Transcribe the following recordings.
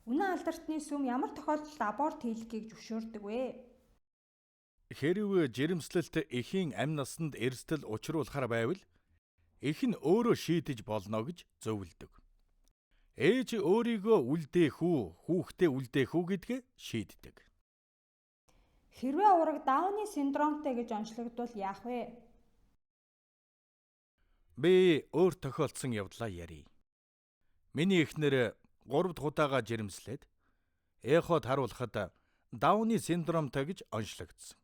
Үнэн алдартны сүм ямар тохиолдолд аборт хийлгэхийг зөвшөөрдөг вэ? Хэрв жирэмслэлт эхийн амь насанд эрсдэл учруулахар байвал эх нь өөрөө шийдэж болно гэж зөвлөдөг. Ээж өөрийгөө үлдээх үү, хүүхдээ үлдээх үү гэдгээ шийддэг. Хэрвээ ураг Дауны синдромтой гэж онцлогдвол яах вэ? Би өөр тохиолдсон явдлаа ярив. Миний эхнэр 3 дахь удаага жирэмслээд эход харуулхад Дауны синдромтой гэж онцлогдсон.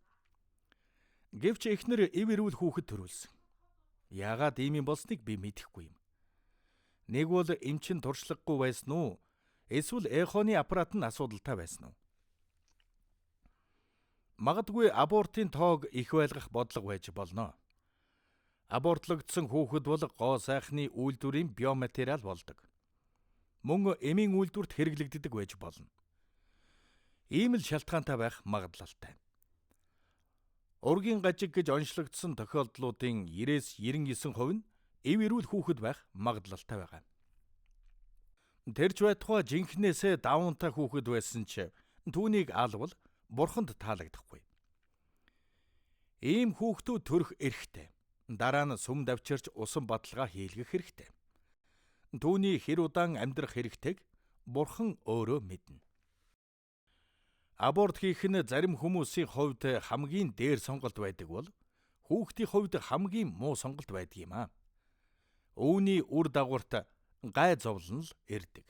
Гэвч эхнэр ив эрүүл хүүхэд төрүүлсэн. Яагаад ийм юм болсныг би мэдэхгүй юм. Нэг бол эмчин туршлагагүй байсан уу? Эсвэл эхоны аппарат нь асуудалтай байсан уу? Магадгүй абортын тоог их байлгах бодлого байж болно. Абортлогдсон хүүхэд бол гоо сайхны үйлдвэрийн биоматериал болдог. Мөн эмийн үйлдвэрт хэрэглэгддэг байж болно. Ийм л шалтгаантай байх магадлалтай. Ургийн гажиг гэж онцлогдсон тохиолдлуудын 90-99% нь ив эрүүл хүүхэд байх магадлалтай байгаа. Тэрч байтугай жинхнээсээ даунтай хүүхэд байсан ч түүнийг алвал бурханд таалагдахгүй. Ийм хүүхдүүд төрөх эрхтэй. Дараа нь сүм давчирч усан баталгаа хийлгэх хэрэгтэй. Түүний хэр удаан амьдрах хэрэгтэйг бурхан өөрөө мэднэ. Аборт хийх нь зарим хүмүүсийн хувьд хамгийн дээр сонголт байдаг бол хүүхдийн хувьд хамгийн муу сонголт байдаг юм аа. Үүний үр дагаварт гай зовлон л ирдэг.